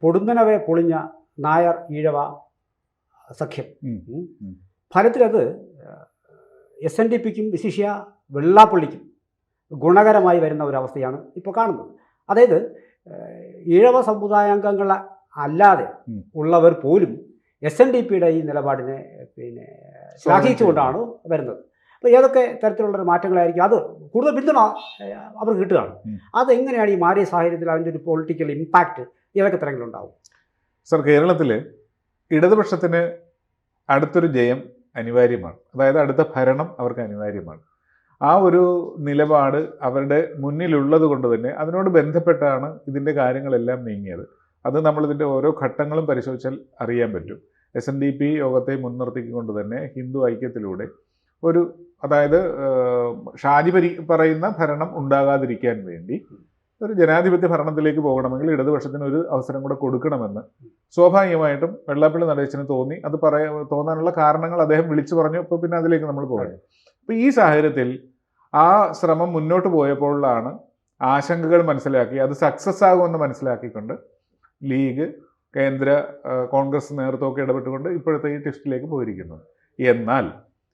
പൊടുന്നനവെ പൊളിഞ്ഞ നായർ ഈഴവ സഖ്യം. ഫലത്തിലത് SNDPക്കും വിശിഷ്യ വെള്ളാപ്പള്ളിക്കും ഗുണകരമായി വരുന്ന ഒരവസ്ഥയാണ് ഇപ്പോൾ കാണുന്നത്. അതായത് ഈഴവ സമുദായാംഗങ്ങൾ അല്ലാതെ ഉള്ളവർ പോലും SNDPയുടെ ഈ നിലപാടിനെ ശ്ലാഘിച്ചുകൊണ്ടാണ് വരുന്നത്. അപ്പോൾ ഏതൊക്കെ തരത്തിലുള്ളൊരു മാറ്റങ്ങളായിരിക്കും, അത് കൂടുതൽ പിന്തുണ അവർക്ക് കിട്ടുകയാണ്. അതെങ്ങനെയാണ് ഈ മാറിയ സാഹചര്യത്തിൽ അതിൻ്റെ ഒരു പൊളിറ്റിക്കൽ ഇമ്പാക്റ്റ് ഏതൊക്കെ തരങ്ങളുണ്ടാവും? സർ, കേരളത്തിൽ ഇടതുപക്ഷത്തിന് അടുത്തൊരു ജയം അനിവാര്യമാണ്. അതായത് അടുത്ത ഭരണം അവർക്ക് അനിവാര്യമാണ്. ആ ഒരു നിലപാട് അവരുടെ മുന്നിലുള്ളത് കൊണ്ട് തന്നെ അതിനോട് ബന്ധപ്പെട്ടാണ് ഇതിൻ്റെ കാര്യങ്ങളെല്ലാം നീങ്ങിയത്. അത് നമ്മളിതിൻ്റെ ഓരോ ഘട്ടങ്ങളും പരിശോധിച്ചാൽ അറിയാൻ പറ്റും. SNDP യോഗത്തെ മുൻനിർത്തിക്കൊണ്ട് തന്നെ ഹിന്ദു ഐക്യത്തിലൂടെ ഒരു, അതായത് ഷാജി പറയുന്ന ഭരണം ഉണ്ടാകാതിരിക്കാൻ വേണ്ടി ഒരു ജനാധിപത്യ ഭരണത്തിലേക്ക് പോകണമെങ്കിൽ ഇടതുപക്ഷത്തിന് ഒരു അവസരം കൂടെ കൊടുക്കണമെന്ന് സ്വാഭാവികമായിട്ടും വെള്ളാപ്പള്ളി നടേശന് തോന്നി. അത് തോന്നാനുള്ള കാരണങ്ങൾ അദ്ദേഹം വിളിച്ചു പറഞ്ഞു. അപ്പോൾ പിന്നെ അതിലേക്ക് നമ്മൾ പോകുന്നത്. അപ്പോൾ ഈ സാഹചര്യത്തിൽ ആ ശ്രമം മുന്നോട്ട് പോയപ്പോഴാണ് ആശങ്കകൾ മനസ്സിലാക്കി അത് സക്സസ് ആകുമെന്ന് മനസ്സിലാക്കിക്കൊണ്ട് ലീഗ്, കേന്ദ്ര കോൺഗ്രസ് നേതൃത്വമൊക്കെ ഇടപെട്ടുകൊണ്ട് ഇപ്പോഴത്തെ ഈ ടെസ്റ്റിലേക്ക് പോയിരിക്കുന്നത്. എന്നാൽ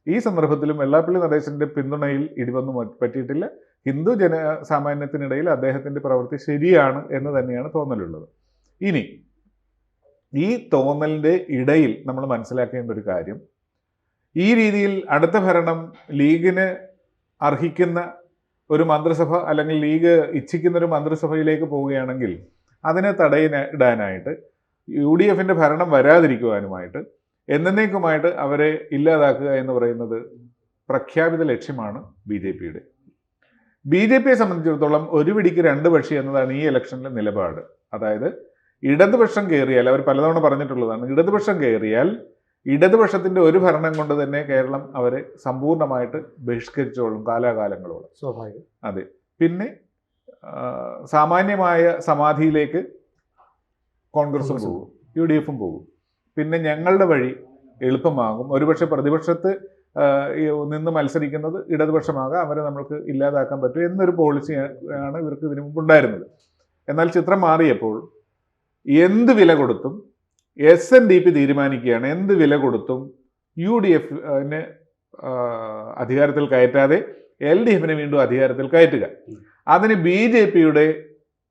ഈ സന്ദർഭത്തിലും വെള്ളാപ്പള്ളി നടേശൻ്റെ പിന്തുണയിൽ ഇടിവൊന്നും പറ്റിയിട്ടില്ല. ഹിന്ദു സാമാന്യത്തിനിടയിൽ അദ്ദേഹത്തിൻ്റെ പ്രവൃത്തി ശരിയാണ് എന്ന് തന്നെയാണ് തോന്നലുള്ളത്. ഇനി ഈ തോന്നലിൻ്റെ ഇടയിൽ നമ്മൾ മനസ്സിലാക്കേണ്ട ഒരു കാര്യം, ഈ രീതിയിൽ അടുത്ത ഭരണം ലീഗിന് അർഹിക്കുന്ന ഒരു മന്ത്രിസഭ അല്ലെങ്കിൽ ലീഗ് ഇച്ഛിക്കുന്ന ഒരു മന്ത്രിസഭയിലേക്ക് പോവുകയാണെങ്കിൽ അതിനെ തടയിടാനായിട്ട് UDFൻ്റെ ഭരണം വരാതിരിക്കുവാനുമായിട്ട് എന്നേക്കുമായിട്ട് അവരെ ഇല്ലാതാക്കുക എന്ന് പറയുന്നത് പ്രഖ്യാപിത ലക്ഷ്യമാണ് BJPയുടെ. BJPയെ സംബന്ധിച്ചിടത്തോളം ഒരു പിടിക്ക് രണ്ട് പക്ഷി എന്നതാണ് ഈ ഇലക്ഷനിലെ നിലപാട്. അതായത് ഇടതുപക്ഷം കയറിയാൽ, അവർ പലതവണ പറഞ്ഞിട്ടുള്ളതാണ്, ഇടതുപക്ഷം കയറിയാൽ ഇടതുപക്ഷത്തിൻ്റെ ഒരു ഭരണം കൊണ്ട് തന്നെ കേരളം അവരെ സമ്പൂർണ്ണമായിട്ട് ബഹിഷ്കരിച്ചോളും കാലാകാലങ്ങളോളം. സ്വാഭാവികം. അതെ. പിന്നെ സാമാന്യമായ സമാധിയിലേക്ക് കോൺഗ്രസും പോകും, UDFും പോകും. പിന്നെ ഞങ്ങളുടെ വഴി എളുപ്പമാകും. ഒരുപക്ഷെ പ്രതിപക്ഷത്ത് നിന്ന് മത്സരിക്കുന്നത് ഇടതുപക്ഷമാകാം, അവരെ നമ്മൾക്ക് ഇല്ലാതാക്കാൻ പറ്റും എന്നൊരു പോളിസിയാണ് ഇവർക്ക് ഇതിനു മുമ്പ് ഉണ്ടായിരുന്നത്. എന്നാൽ ചിത്രം മാറിയപ്പോൾ എന്ത് വില കൊടുത്തും SNDP തീരുമാനിക്കുകയാണ്, എന്ത് വില കൊടുത്തും UDFനെ അധികാരത്തിൽ കയറ്റാതെ LDFനെ വീണ്ടും അധികാരത്തിൽ കയറ്റുക. അതിന് BJPയുടെ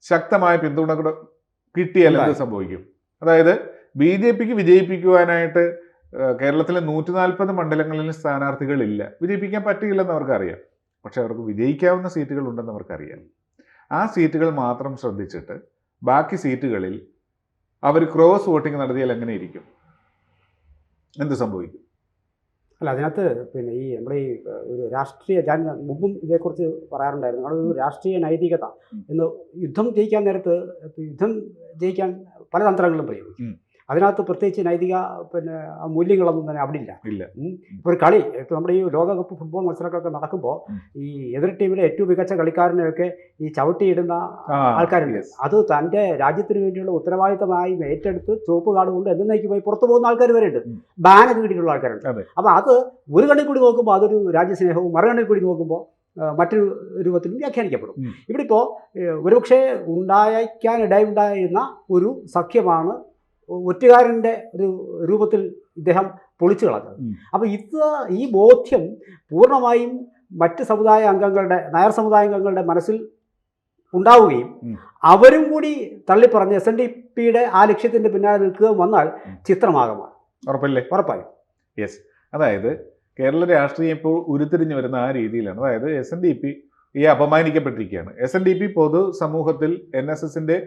ശക്തമായ പിന്തുണ കിട്ടിയാൽ എന്ത് സംഭവിക്കും? അതായത് BJPക്ക് വിജയിപ്പിക്കുവാനായിട്ട് കേരളത്തിലെ 140 മണ്ഡലങ്ങളിൽ സ്ഥാനാർത്ഥികളില്ല. വിജയിപ്പിക്കാൻ പറ്റില്ലെന്ന് അവർക്കറിയാം. പക്ഷെ അവർക്ക് വിജയിക്കാവുന്ന സീറ്റുകൾ ഉണ്ടെന്ന് അവർക്കറിയാം. ആ സീറ്റുകൾ മാത്രം ശ്രദ്ധിച്ചിട്ട് ബാക്കി സീറ്റുകളിൽ അവർ ക്രോസ് വോട്ടിംഗ് നടത്തിയാൽ എങ്ങനെ ഇരിക്കും? എന്ത് സംഭവിക്കും? അല്ല, അതിനകത്ത് പിന്നെ ഈ നമ്മുടെ ഈ ഒരു രാഷ്ട്രീയ, ഞാൻ മുമ്പും ഇതേക്കുറിച്ച് പറയാറുണ്ടായിരുന്നു, അവിടെ ഒരു രാഷ്ട്രീയ നൈതികത എന്ന് യുദ്ധം ജയിക്കാൻ നേരത്ത് യുദ്ധം ജയിക്കാൻ പല തന്ത്രങ്ങളും പ്രയോഗിക്കും. അതിനകത്ത് പ്രത്യേകിച്ച് നൈതിക മൂല്യങ്ങളൊന്നും തന്നെ അവിടെ ഇല്ല. ഇപ്പോൾ ഒരു കളി, ഇപ്പോൾ നമ്മുടെ ഈ ലോകകപ്പ് ഫുട്ബോൾ മത്സരങ്ങളൊക്കെ നടക്കുമ്പോൾ ഈ എതിർ ടീമിലെ ഏറ്റവും മികച്ച കളിക്കാരനെയൊക്കെ ഈ ചവിട്ടിയിടുന്ന ആൾക്കാരുണ്ട്. അത് തൻ്റെ രാജ്യത്തിന് വേണ്ടിയുള്ള ഉത്തരവാദിത്തമായി ഏറ്റെടുത്ത് ചുവപ്പ് കാർഡ് കൊണ്ട് എന്നേക്ക് പോയി പുറത്തു പോകുന്ന ആൾക്കാർ വരെ ഉണ്ട്, ബാനൊക്കെ കിട്ടിയിട്ടുള്ള ആൾക്കാരുണ്ട്. അപ്പോൾ അത് ഒരു കണ്ണിൽ കൂടി നോക്കുമ്പോൾ അതൊരു രാജ്യസ്നേഹവും, മറുകണ്ണിൽ കൂടി നോക്കുമ്പോൾ മറ്റൊരു രൂപത്തിലും വ്യാഖ്യാനിക്കപ്പെടും. ഇവിടെ ഇപ്പോൾ ഒരുപക്ഷെ ഉണ്ടായിരുന്ന ഒരു സഖ്യമാണ് ഒറ്റുകാരൻ്റെ ഒരു രൂപത്തിൽ ഇദ്ദേഹം പൊളിച്ചു കളഞ്ഞത്. അപ്പോൾ ഈ ബോധ്യം പൂർണ്ണമായും മറ്റ് സമുദായ അംഗങ്ങളുടെ, നായർ സമുദായ അംഗങ്ങളുടെ മനസ്സിൽ ഉണ്ടാവുകയും അവരും കൂടി തള്ളിപ്പറഞ്ഞ് SNDPയുടെ ആ ലക്ഷ്യത്തിൻ്റെ പിന്നാലെ നിൽക്കുക വന്നാൽ ചിത്രമാകമാണ്. ഉറപ്പായും. യെസ്. അതായത് കേരള രാഷ്ട്രീയം ഇപ്പോൾ ഉരുത്തിരിഞ്ഞു വരുന്ന ആ രീതിയിലാണ്. അതായത് SNDP അപമാനിക്കപ്പെട്ടിരിക്കുകയാണ്. SNDP പൊതു സമൂഹത്തിൽ NSSൻ്റെ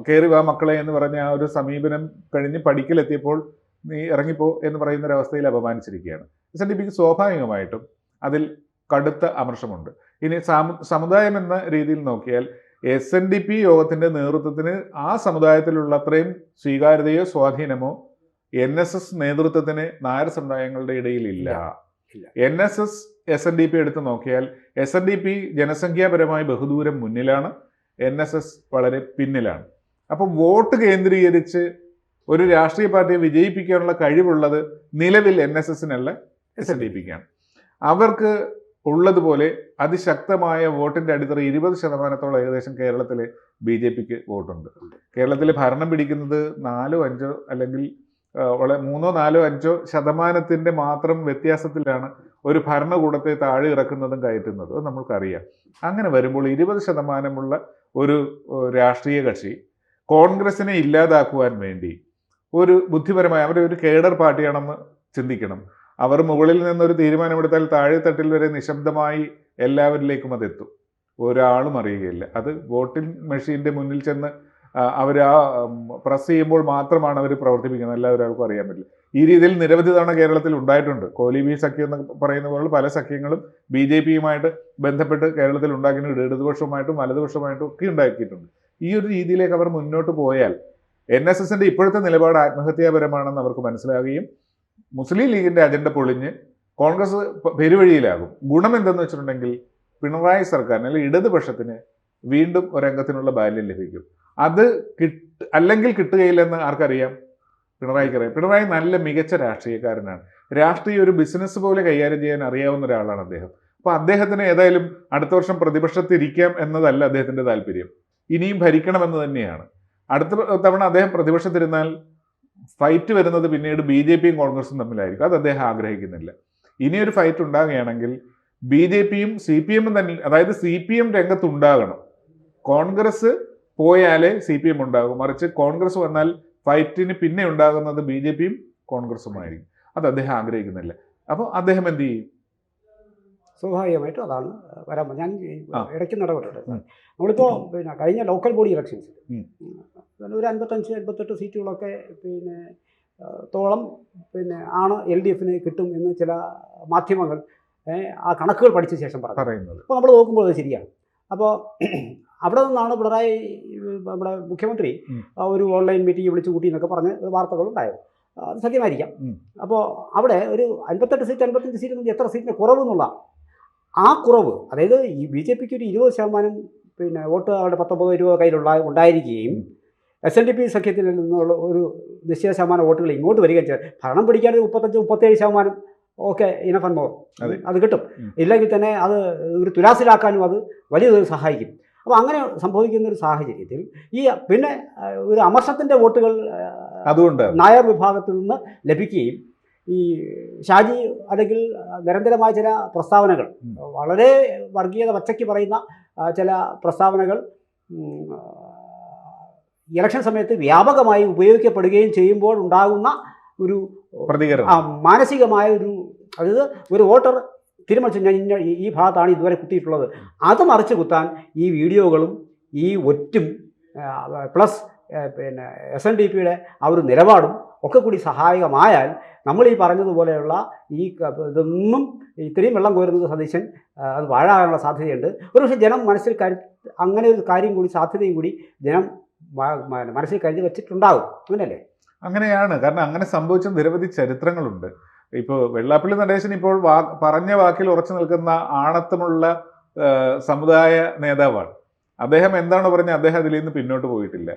കയറി വാ മക്കളെ എന്ന് പറഞ്ഞ ആ ഒരു സമീപനം കഴിഞ്ഞ് പഠിക്കലെത്തിയപ്പോൾ നീ ഇറങ്ങിപ്പോ എന്ന് പറയുന്ന ഒരവസ്ഥയിൽ അപമാനിച്ചിരിക്കുകയാണ്. SNDPക്ക് സ്വാഭാവികമായിട്ടും അതിൽ കടുത്ത അമർഷമുണ്ട്. ഇനി സമുദായം എന്ന രീതിയിൽ നോക്കിയാൽ SNDP യോഗത്തിൻ്റെ നേതൃത്വത്തിന് ആ സമുദായത്തിലുള്ള അത്രയും സ്വീകാര്യതയോ സ്വാധീനമോ NSS നേതൃത്വത്തിന് നായർ സമുദായങ്ങളുടെ ഇടയിലില്ല. NSS SNDP എടുത്ത് നോക്കിയാൽ SNDP ജനസംഖ്യാപരമായി ബഹുദൂരം മുന്നിലാണ്, NSS വളരെ പിന്നിലാണ്. അപ്പം വോട്ട് കേന്ദ്രീകരിച്ച് ഒരു രാഷ്ട്രീയ പാർട്ടിയെ വിജയിപ്പിക്കാനുള്ള കഴിവുള്ളത് നിലവിൽ NSSനല്ല, SNDPക്കാണ്. അവർക്ക് ഉള്ളതുപോലെ അതിശക്തമായ വോട്ടിൻ്റെ അടിത്തറ 20% ഏകദേശം കേരളത്തിലെ BJPക്ക് വോട്ടുണ്ട്. കേരളത്തിൽ ഭരണം പിടിക്കുന്നത് 4-5 അല്ലെങ്കിൽ 3-4-5% മാത്രം വ്യത്യാസത്തിലാണ് ഒരു ഭരണകൂടത്തെ താഴെ ഇറക്കുന്നതും കയറ്റുന്നതും. അത് നമ്മൾക്കറിയാം. അങ്ങനെ വരുമ്പോൾ 20% ഒരു രാഷ്ട്രീയ കക്ഷി കോൺഗ്രസിനെ ഇല്ലാതാക്കുവാൻ വേണ്ടി ഒരു ബുദ്ധിപരമായ അവരെ ഒരു കേഡർ പാർട്ടിയാണെന്ന് ചിന്തിക്കണം. അവർ മുകളിൽ നിന്നൊരു തീരുമാനമെടുത്താൽ താഴെത്തട്ടിൽ വരെ നിശബ്ദമായി എല്ലാവരിലേക്കും അതെത്തും. ഒരാളും അറിയുകയില്ല. അത് വോട്ടിംഗ് മെഷീൻ്റെ മുന്നിൽ ചെന്ന് അവർ പ്രസ് ചെയ്യുമ്പോൾ മാത്രമാണ് അവർ പ്രവർത്തിപ്പിക്കുന്നത്. എല്ലാവർക്കും അറിയാൻ പറ്റില്ല. ഈ രീതിയിൽ നിരവധി തവണ കേരളത്തിൽ ഉണ്ടായിട്ടുണ്ട്. കോലീബി സഖ്യം എന്ന് പറയുന്ന പോലെ പല സഖ്യങ്ങളും BJPയുമായിട്ട് ബന്ധപ്പെട്ട് കേരളത്തിൽ ഉണ്ടാക്കിയിട്ടുണ്ട്. ഇടതുപക്ഷവുമായിട്ടും വലതുപക്ഷവുമായിട്ടും ഒക്കെ ഉണ്ടാക്കിയിട്ടുണ്ട്. ഈ ഒരു രീതിയിലേക്ക് അവർ മുന്നോട്ട് പോയാൽ NSSന്റെ ഇപ്പോഴത്തെ നിലപാട് ആത്മഹത്യാപരമാണെന്ന് അവർക്ക് മനസ്സിലാകുകയും മുസ്ലിം ലീഗിൻ്റെ അജണ്ട പൊളിഞ്ഞ് കോൺഗ്രസ് പെരുവഴിയിലാകും. ഗുണം എന്തെന്ന് വെച്ചിട്ടുണ്ടെങ്കിൽ പിണറായി സർക്കാരിന് അല്ലെങ്കിൽ ഇടതുപക്ഷത്തിന് വീണ്ടും ഒരംഗത്തിനുള്ള ബാല്യം ലഭിക്കും. അത് അല്ലെങ്കിൽ കിട്ടുകയില്ലെന്ന് ആർക്കറിയാം? പിണറായിക്കറിയാം. പിണറായി നല്ല മികച്ച രാഷ്ട്രീയക്കാരനാണ്. രാഷ്ട്രീയം ഒരു ബിസിനസ് പോലെ കൈകാര്യം ചെയ്യാൻ അറിയാവുന്ന ഒരാളാണ് അദ്ദേഹം. അപ്പോൾ അദ്ദേഹത്തിന് ഏതായാലും അടുത്ത വർഷം പ്രതിപക്ഷത്തിരിക്കാം എന്നതല്ല അദ്ദേഹത്തിൻ്റെ താല്പര്യം. ഇനിയും ഭരിക്കണമെന്ന് തന്നെയാണ്. അടുത്ത തവണ അദ്ദേഹം പ്രതിപക്ഷത്തിരുന്നാൽ ഫൈറ്റ് വരുന്നത് പിന്നീട് BJPയും കോൺഗ്രസും തമ്മിലായിരിക്കും. അത് അദ്ദേഹം ആഗ്രഹിക്കുന്നില്ല. ഇനിയൊരു ഫൈറ്റ് ഉണ്ടാകുകയാണെങ്കിൽ BJPയും CPMും തന്നെ, അതായത് CPM രംഗത്തുണ്ടാകണം. കോൺഗ്രസ് പോയാലേ CPM ഉണ്ടാകും. മറിച്ച് കോൺഗ്രസ് വന്നാൽ ഫൈറ്റിന് പിന്നെ ഉണ്ടാകുന്നത് BJPയും കോൺഗ്രസുമായിരിക്കും. അത് അദ്ദേഹം ആഗ്രഹിക്കുന്നില്ല. അപ്പോൾ അദ്ദേഹം എന്ത് ചെയ്യും? സ്വാഭാവികമായിട്ടും അതാണ് വരാൻ. ഞാൻ ഇടയ്ക്ക് നടപെട്ടെ. നമ്മളിപ്പോൾ കഴിഞ്ഞ ലോക്കൽ ബോഡി ഇലക്ഷൻസ് ഒരു 55-58 സീറ്റുകളൊക്കെ തോളം ആണ് LDFന് കിട്ടും എന്ന് ചില മാധ്യമങ്ങൾ ആ കണക്കുകൾ പഠിച്ച ശേഷം പറയുന്നത്. അപ്പോൾ നമ്മൾ നോക്കുമ്പോൾ അത് ശരിയാണ്. അപ്പോൾ അവിടെ നിന്നാണ് പിണറായി നമ്മുടെ മുഖ്യമന്ത്രി ഒരു ഓൺലൈൻ മീറ്റിംഗ് വിളിച്ചു കൂട്ടി എന്നൊക്കെ പറഞ്ഞ് വാർത്തകളുണ്ടായത്. അത് സത്യമായിരിക്കാം. അപ്പോൾ അവിടെ ഒരു 58 സീറ്റ് 55 സീറ്റ് എത്ര സീറ്റിന് കുറവ് എന്നുള്ള ആ കുറവ്, അതായത് ഈ BJPക്ക് ഒരു 20% വോട്ട് അവരുടെ 19-20 കയ്യിലുള്ള ഉണ്ടായിരിക്കുകയും SNDP സഖ്യത്തിൽ നിന്നുള്ള ഒരു നിശ്ചിത ശതമാനം വോട്ടുകൾ ഇങ്ങോട്ട് വരികയും ചെയ്താൽ ഭരണം പിടിക്കാൻ 35-37% ഒക്കെ ഇനഫ് ആൻഡ് മോർ അത് കിട്ടും. ഇല്ലെങ്കിൽ തന്നെ അത് ഒരു തുലാസിലാക്കാനും അത് വലിയ സഹായിക്കും. അപ്പോൾ അങ്ങനെ സംഭവിക്കുന്ന ഒരു സാഹചര്യത്തിൽ ഈ പിന്നെ ഒരു അമർഷത്തിൻ്റെ വോട്ടുകൾ അതുകൊണ്ട് നായർ വിഭാഗത്തിൽ നിന്ന് ലഭിക്കുകയും ഈ ഷാജി അല്ലെങ്കിൽ നിരന്തരമായ ചില പ്രസ്താവനകൾ, വളരെ വർഗീയത പച്ചയ്ക്ക് പറയുന്ന ചില പ്രസ്താവനകൾ ഇലക്ഷൻ സമയത്ത് വ്യാപകമായി ഉപയോഗിക്കപ്പെടുകയും ചെയ്യുമ്പോൾ ഉണ്ടാകുന്ന ഒരു മാനസികമായ ഒരു, അതായത് ഒരു വോട്ടർ തീരുമാനിച്ചു ഞാൻ ഈ ഭാഗത്താണ് ഇതുവരെ കുത്തിയിട്ടുള്ളത്, അത് മറിച്ച് കുത്താൻ ഈ വീഡിയോകളും ഈ ഒറ്റും പ്ലസ് SNDPയുടെ ആ ഒരു നിലപാടും ഒക്കെ കൂടി സഹായകമായാൽ നമ്മൾ ഈ പറഞ്ഞതുപോലെയുള്ള ഈ ഇതൊന്നും ഇത്രയും വെള്ളം കോരുന്നത് സതീശൻ അത് വാഴാകാനുള്ള സാധ്യതയുണ്ട്. ഒരുപക്ഷെ ജനം മനസ്സിൽ അങ്ങനെ ഒരു കാര്യം കൂടി സാധ്യതയും കൂടി ജനം മനസ്സിൽ കരുതി വെച്ചിട്ടുണ്ടാകും. അങ്ങനെയല്ലേ? അങ്ങനെയാണ്. കാരണം അങ്ങനെ സംഭവിച്ച നിരവധി ചരിത്രങ്ങളുണ്ട്. ഇപ്പോൾ വെള്ളാപ്പള്ളി നടേശൻ ഇപ്പോൾ പറഞ്ഞ വാക്കിൽ ഉറച്ചു നിൽക്കുന്ന ആണത്തമുള്ള സമുദായ നേതാവാണ്. അദ്ദേഹം എന്താണ് പറഞ്ഞത്? അദ്ദേഹം അതിൽ നിന്ന് പിന്നോട്ട് പോയിട്ടില്ല.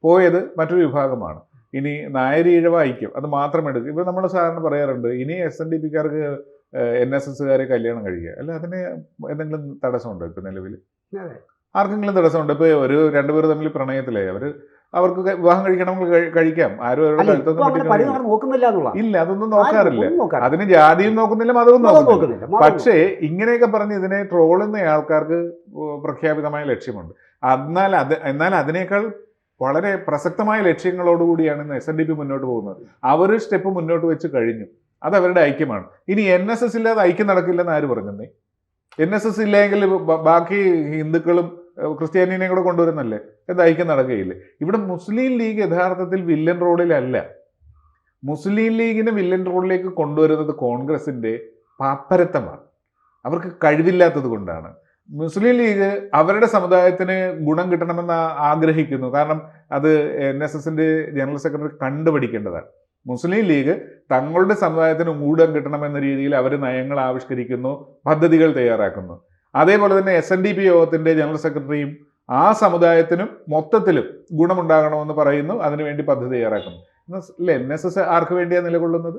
പോയത് മറ്റൊരു വിഭാഗമാണ്. ഇനി നായരി ഈഴവ ഐക്യം അത് മാത്രം എടുക്കും. ഇപ്പോൾ നമ്മൾ സാധാരണ പറയാറുണ്ട്, ഇനി SNDPക്കാർക്ക് NSSകാരെ കല്യാണം കഴിക്കുക, അല്ല അതിന് എന്തെങ്കിലും തടസ്സമുണ്ടോ? ഇപ്പോൾ നിലവിൽ ആർക്കെങ്കിലും തടസ്സമുണ്ട്? ഇപ്പോൾ ഒരു രണ്ടുപേർ തമ്മിൽ പ്രണയത്തിലായി, അവർക്ക് വിവാഹം കഴിക്കണമെങ്കിൽ കഴിക്കാം. ആരും അവരുടെ ഇല്ല, അതൊന്നും നോക്കാറില്ല. അതിന് ജാതിയും നോക്കുന്നില്ല, മതവും നോക്കുന്നില്ല. പക്ഷേ ഇങ്ങനെയൊക്കെ പറഞ്ഞ് ഇതിനെ ട്രോളുന്ന ആൾക്കാർക്ക് പ്രഖ്യാപിതമായ ലക്ഷ്യമുണ്ട്. എന്നാൽ അതിനേക്കാൾ വളരെ പ്രസക്തമായ ലക്ഷ്യങ്ങളോടുകൂടിയാണ് ഇന്ന് SNDP മുന്നോട്ട് പോകുന്നത്. അവർ സ്റ്റെപ്പ് മുന്നോട്ട് വെച്ച് കഴിഞ്ഞു. അത് അവരുടെ ഐക്യമാണ്. ഇനി NSS ഇല്ലാതെ ഐക്യം നടക്കില്ലെന്ന് ആര് പറഞ്ഞേ? NSS ഇല്ലെങ്കിൽ ബാക്കി ഹിന്ദുക്കളും ക്രിസ്ത്യാനിനെയും കൂടെ കൊണ്ടുവരുന്നല്ലേ, എന്ത് ഐക്യം നടക്കുകയില്ലേ? ഇവിടെ മുസ്ലിം ലീഗ് യഥാർത്ഥത്തിൽ വില്ലൻ റോളിലല്ല. മുസ്ലിം ലീഗിനെ വില്ലൻ റോളിലേക്ക് കൊണ്ടുവരുന്നത് കോൺഗ്രസിൻ്റെ പാപ്പരത്തമാണ്. അവർക്ക് കഴിവില്ലാത്തത് കൊണ്ടാണ്. മുസ്ലിം ലീഗ് അവരുടെ സമുദായത്തിന് ഗുണം കിട്ടണമെന്ന് ആഗ്രഹിക്കുന്നു. കാരണം അത് NSSന്റെ ജനറൽ സെക്രട്ടറി കണ്ടുപിടിക്കേണ്ടതാണ്. മുസ്ലിം ലീഗ് തങ്ങളുടെ സമുദായത്തിന് ഗുണം കിട്ടണമെന്ന രീതിയിൽ അവർ നയങ്ങൾ ആവിഷ്കരിക്കുന്നു, പദ്ധതികൾ തയ്യാറാക്കുന്നു. അതേപോലെ തന്നെ SNDP യോഗത്തിൻ്റെ ജനറൽ സെക്രട്ടറിയും ആ സമുദായത്തിനും മൊത്തത്തിലും ഗുണമുണ്ടാകണമെന്ന് പറയുന്നു, അതിനുവേണ്ടി പദ്ധതി തയ്യാറാക്കുന്നു. NSS ആർക്ക് വേണ്ടിയാണ് നിലകൊള്ളുന്നത്?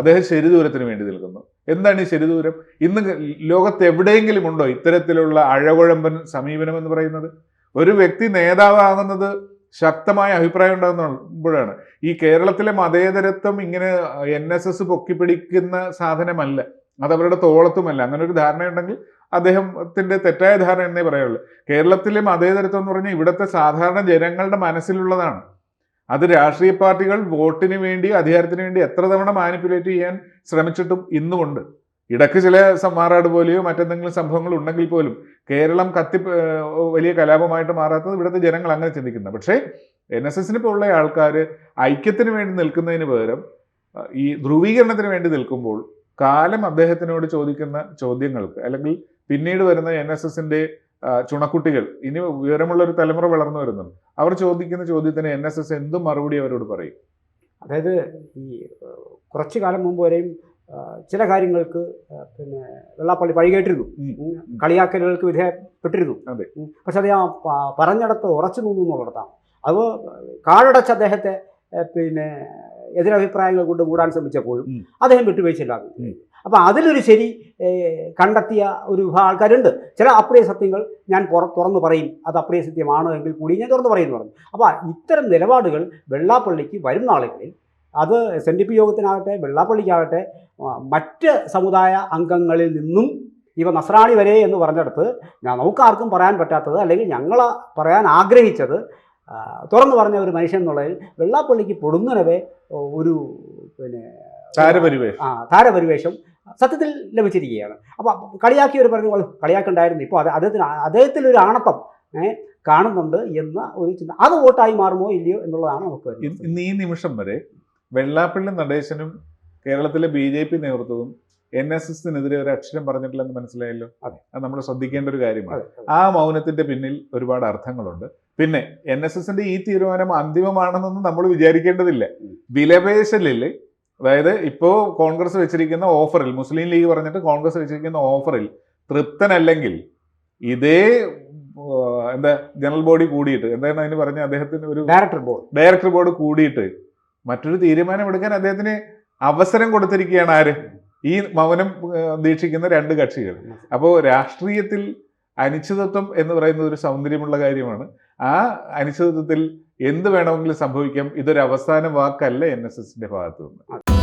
അദ്ദേഹം ശരി ദൂരത്തിന് വേണ്ടി നിൽക്കുന്നു. എന്താണ് ഈ ശരിദൂരം? ഇന്ന് ലോകത്ത് എവിടെയെങ്കിലും ഉണ്ടോ ഇത്തരത്തിലുള്ള അഴകുഴമ്പൻ സമീപനം എന്ന് പറയുന്നത്? ഒരു വ്യക്തി നേതാവാകുന്നത് ശക്തമായ അഭിപ്രായം ഉണ്ടാകുമ്പോഴാണ്. ഈ കേരളത്തിലെ മതേതരത്വം ഇങ്ങനെ NSS പൊക്കിപ്പിടിക്കുന്ന സാധനമല്ല, അതവരുടെ തോളത്തുമല്ല. അങ്ങനെ ഒരു ധാരണയുണ്ടെങ്കിൽ അദ്ദേഹത്തിന്റെ തെറ്റായ ധാരണ എന്നേ പറയുള്ളൂ. കേരളത്തിലെ മതേതരത്വം എന്ന് പറഞ്ഞാൽ ഇവിടുത്തെ സാധാരണ ജനങ്ങളുടെ മനസ്സിലുള്ളതാണ്. അത് രാഷ്ട്രീയ പാർട്ടികൾ വോട്ടിന് വേണ്ടി, അധികാരത്തിന് വേണ്ടി എത്ര തവണ മാനിപ്പുലേറ്റ് ചെയ്യാൻ ശ്രമിച്ചിട്ടും ഇന്നുമുണ്ട്. ഇടയ്ക്ക് ചില മാറാട് പോലെയോ മറ്റെന്തെങ്കിലും സംഭവങ്ങൾ ഉണ്ടെങ്കിൽ പോലും കേരളം വലിയ കലാപമായിട്ട് മാറാത്തത് ഇവിടുത്തെ ജനങ്ങൾ അങ്ങനെ ചിന്തിക്കുന്നത്. പക്ഷേ NSSനെ പോലുള്ള ആൾക്കാർ ഐക്യത്തിന് വേണ്ടി നിൽക്കുന്നതിന് പകരം ഈ ധ്രുവീകരണത്തിന് വേണ്ടി നിൽക്കുമ്പോൾ കാലം അദ്ദേഹത്തിനോട് ചോദിക്കുന്ന ചോദ്യങ്ങൾക്ക്, അല്ലെങ്കിൽ പിന്നീട് വരുന്ന NSSന്റെ ചുണക്കുട്ടികൾ, ഇനി വിവരമുള്ള ഒരു തലമുറ വളർന്നു വരുന്നുണ്ട്, അവർ ചോദിക്കുന്ന ചോദ്യത്തിന് NSS എന്തും മറുപടി അവരോട് പറയും. അതായത് ഈ കുറച്ചു കാലം മുമ്പ് വരെയും ചില കാര്യങ്ങൾക്ക് പിന്നെ വെള്ളാപ്പള്ളി പഴികേട്ടിരുന്നു, കളിയാക്കലുകൾക്ക് വിധേയപ്പെട്ടിരുന്നു. പക്ഷെ അത് പറഞ്ഞിടത്ത് ഉറച്ചു നിന്നു എന്നുള്ളിടത്താണ്. അത് കാടടച്ച് അദ്ദേഹത്തെ പിന്നെ എതിരഭിപ്രായങ്ങൾ കൊണ്ട് മൂടാൻ ശ്രമിച്ചപ്പോഴും അദ്ദേഹം വിട്ടുവീഴ്ചയില്ലാതെ. അപ്പം അതിലൊരു ശരി കണ്ടെത്തിയ ഒരു വിഭാഗം ആൾക്കാരുണ്ട്. ചില അപ്രിയ സത്യങ്ങൾ ഞാൻ തുറന്നു പറയും, അത് അപ്രിയ സത്യമാണ് എങ്കിൽ കൂടി ഞാൻ തുറന്നു പറയുമെന്ന് പറഞ്ഞു. അപ്പോൾ ഇത്തരം നിലപാടുകൾ വെള്ളാപ്പള്ളിക്ക് വരുന്ന ആളുകളിൽ, അത് SNDP യോഗത്തിനാകട്ടെ വെള്ളാപ്പള്ളിക്കാകട്ടെ മറ്റ് സമുദായ അംഗങ്ങളിൽ നിന്നും ഇവ നസ്രാണി വരെ എന്ന് പറഞ്ഞെടുത്ത് നമുക്കാർക്കും പറയാൻ പറ്റാത്തത്, അല്ലെങ്കിൽ ഞങ്ങൾ പറയാൻ ആഗ്രഹിച്ചത് തുറന്നു പറഞ്ഞ ഒരു മനുഷ്യൻ എന്നുള്ളതിൽ വെള്ളാപ്പള്ളിക്ക് പൊടുന്നനവേ ഒരു പിന്നെ താരപരിവേഷം സത്യത്തിൽ ലഭിച്ചിരിക്കുകയാണ്. അപ്പോൾ കളിയാക്കിയവർ പറഞ്ഞു കളിയാക്കുണ്ടായിരുന്നു, ഇപ്പോൾ അദ്ദേഹത്തിലൊരു ആണത്തം കാണുന്നുണ്ട് എന്ന ഒരു ചിന്ത, അത് വോട്ടായി മാറുമോ ഇല്ലയോ എന്നുള്ളതാണ് നമുക്ക്. ഇന്ന് ഈ നിമിഷം വരെ വെള്ളാപ്പള്ളി നടേശനും കേരളത്തിലെ BJP നേതൃത്വവും NSSനെതിരെ ഒരു അക്ഷരം പറഞ്ഞിട്ടില്ലെന്ന് മനസ്സിലായല്ലോ. അത് നമ്മൾ ശ്രദ്ധിക്കേണ്ട ഒരു കാര്യമാണ്. ആ മൗനത്തിന്റെ പിന്നിൽ ഒരുപാട് അർത്ഥങ്ങളുണ്ട്. പിന്നെ NSSന്റെ ഈ തീരുമാനം അന്തിമമാണെന്നൊന്നും നമ്മൾ വിചാരിക്കേണ്ടതില്ല. വിലപേശലിൽ, അതായത് ഇപ്പോൾ കോൺഗ്രസ് വെച്ചിരിക്കുന്ന ഓഫറിൽ, മുസ്ലിം ലീഗ് പറഞ്ഞിട്ട് കോൺഗ്രസ് വെച്ചിരിക്കുന്ന ഓഫറിൽ തൃപ്തനല്ലെങ്കിൽ ഇതേ ജനറൽ ബോഡി കൂടിയിട്ട്, എന്താണ് അതിന് പറഞ്ഞ, അദ്ദേഹത്തിന് ഒരു ഡയറക്ടർ ബോർഡ് കൂടിയിട്ട് മറ്റൊരു തീരുമാനം എടുക്കാൻ അദ്ദേഹത്തിന് അവസരം കൊടുത്തിരിക്കുകയാണ്. ആര്? ഈ മൗനം ദീക്ഷിക്കുന്ന രണ്ട് കക്ഷികൾ. അപ്പോൾ രാഷ്ട്രീയത്തിൽ അനിശ്ചിതത്വം എന്ന് പറയുന്നത് ഒരു സൗന്ദര്യമുള്ള കാര്യമാണ്. ആ അനിശ്ചിതത്വത്തിൽ എന്ത് വേണമെങ്കിലും സംഭവിക്കാം. ഇതൊരു അവസാന വാക്കല്ല NSSന്റെ ഭാഗത്തു നിന്ന്.